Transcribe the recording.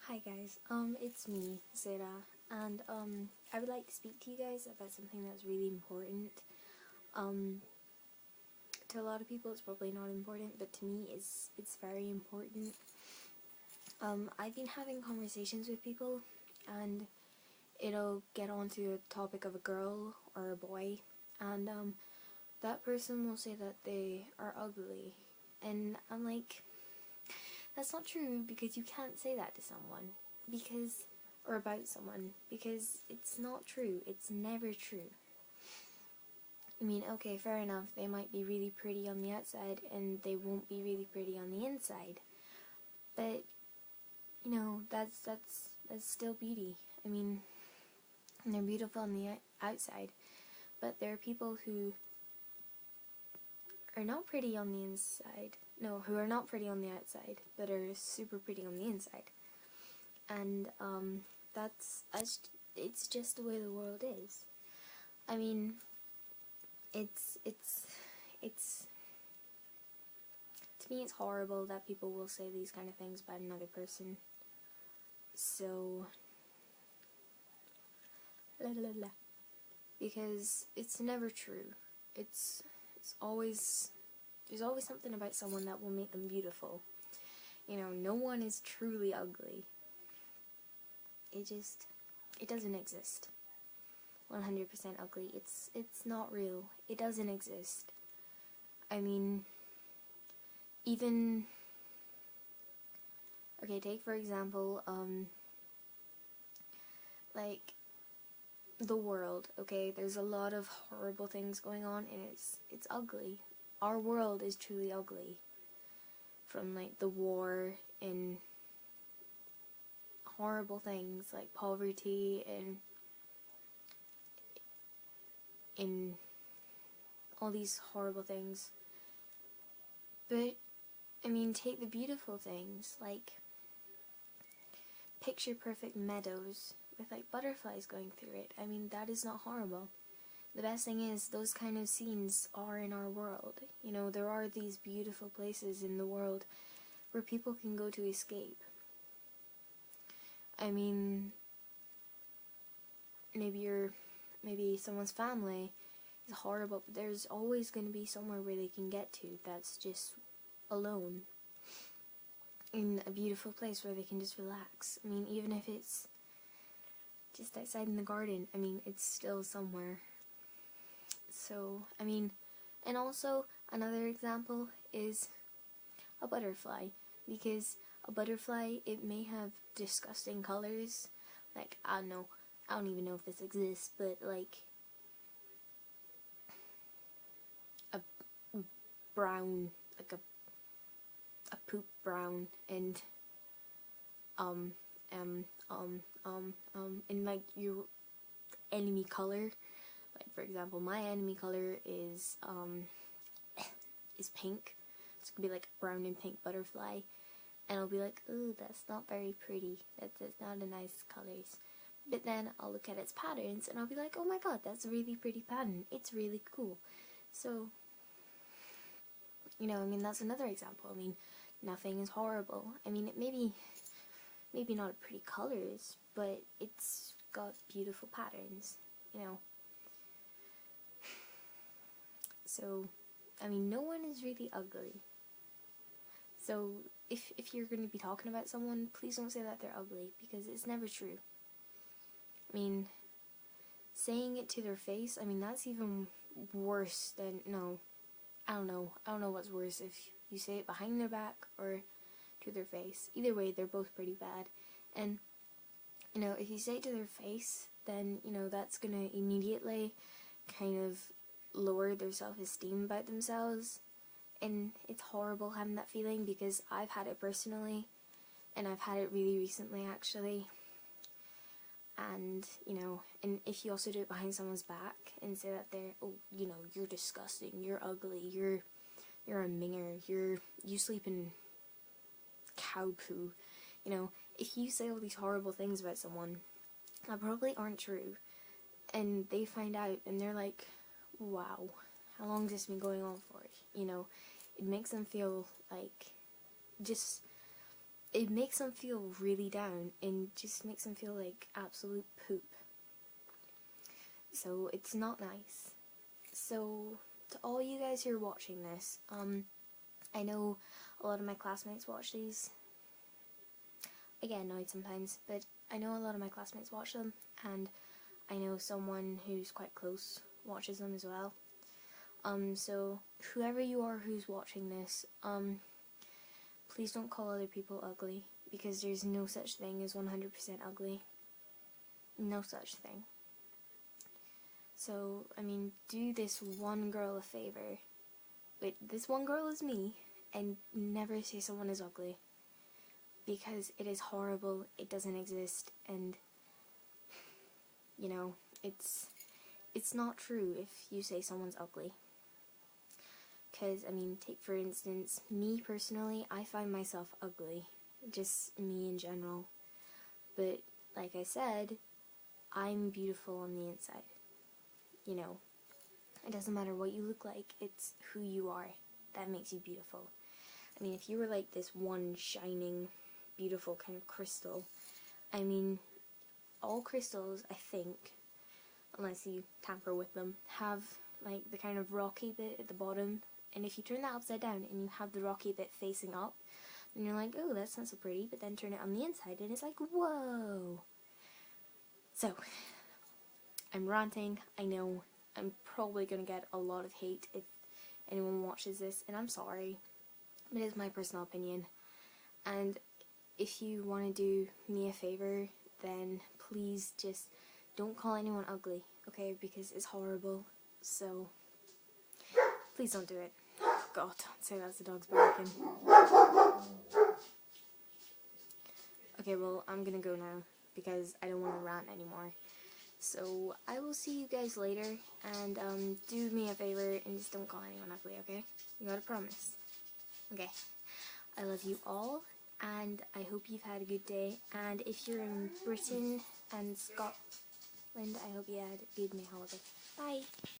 Hi guys, it's me, Sarah, and I would like to speak to you guys about something that's really important. To a lot of people it's probably not important, but to me it's very important. I've been having conversations with people, and it'll get onto a topic of a girl or a boy, and that person will say that they are ugly, and I'm like, that's not true, because you can't say that to someone, because, or about someone, because it's not true. It's never true. I mean, okay, fair enough, they might be really pretty on the outside and they won't be really pretty on the inside, but you know, that's still beauty. I mean, they're beautiful on the outside, but there are people who are not pretty on the inside. No, who are not pretty on the outside, but are super pretty on the inside. And it's just the way the world is. I mean, it's to me it's horrible that people will say these kind of things about another person. So because it's never true. It's always, there's always something about someone that will make them beautiful. You know, no one is truly ugly. It doesn't exist. 100% ugly. It's not real. It doesn't exist. I mean, even, okay, take for example, like, the world, okay? There's a lot of horrible things going on, and it's ugly. Our world is truly ugly. From, like, the war and horrible things like poverty and in all these horrible things. But I mean, take the beautiful things, like picture perfect meadows with like butterflies going through it. I mean, that is not horrible. The best thing is, those kind of scenes are in our world. You know, there are these beautiful places in the world where people can go to escape. I mean, maybe someone's family is horrible, but there's always going to be somewhere where they can get to that's just alone, in a beautiful place where they can just relax. I mean, even if it's just outside in the garden, I mean, it's still somewhere. So, I mean, and also another example is a butterfly, because a butterfly, it may have disgusting colors, like, I don't even know if this exists, but like a brown, like a poop brown, and and like your enemy color. Like, for example, my enemy color is pink, so it could be like a brown and pink butterfly, and I'll be like, ooh, that's not very pretty, that's not a nice colors. But then I'll look at its patterns and I'll be like, oh my god, that's a really pretty pattern, it's really cool. So, you know, I mean, that's another example. I mean, nothing is horrible. I mean, it maybe not pretty colors, but it's got beautiful patterns, you know. So, I mean, no one is really ugly. So, if you're going to be talking about someone, please don't say that they're ugly, because it's never true. I mean, saying it to their face, I mean, that's even worse than, no, I don't know what's worse, if you say it behind their back or to their face. Either way, they're both pretty bad. And, you know, if you say it to their face, then, you know, that's gonna immediately kind of lower their self-esteem about themselves. And it's horrible having that feeling, because I've had it personally, and I've had it really recently, actually. And, you know, and if you also do it behind someone's back and say that they're, oh, you know, you're disgusting, you're ugly, you're a minger, you sleep in cow poo, you know, if you say all these horrible things about someone that probably aren't true, and they find out and they're like, wow, how long has this been going on for? You know, it makes them feel like just it makes them feel really down and just makes them feel like absolute poop. So it's not nice. So to all you guys who are watching this, I know a lot of my classmates watch these. I get annoyed sometimes, but I know a lot of my classmates watch them, and I know someone who's quite close watches them as well. So whoever you are who's watching this, please don't call other people ugly, because there's no such thing as 100% ugly. No such thing. So, I mean, do this one girl a favor. Wait, this one girl is me, and never say someone is ugly. Because it is horrible, it doesn't exist, and, you know, it's not true if you say someone's ugly. Because, I mean, take for instance, me personally, I find myself ugly. Just me in general. But, like I said, I'm beautiful on the inside. You know, it doesn't matter what you look like, it's who you are that makes you beautiful. I mean, if you were like this one shining, beautiful kind of crystal, I mean, all crystals, I think, unless you tamper with them, have like the kind of rocky bit at the bottom, and if you turn that upside down and you have the rocky bit facing up, then you're like, oh, that's not so pretty, but then turn it on the inside and it's like, whoa. So, I'm ranting, I know, I'm probably going to get a lot of hate if anyone watches this, and I'm sorry, but it's my personal opinion, and if you want to do me a favor, then please just don't call anyone ugly, okay, because it's horrible, so please don't do it. God, don't say that's the dog's barking. Okay, well, I'm gonna go now, because I don't want to rant anymore. So, I will see you guys later, and do me a favor and just don't call anyone ugly, okay? You gotta promise. Okay. I love you all, and I hope you've had a good day, and if you're in Britain and Scotland, I hope you had a good holiday. Bye!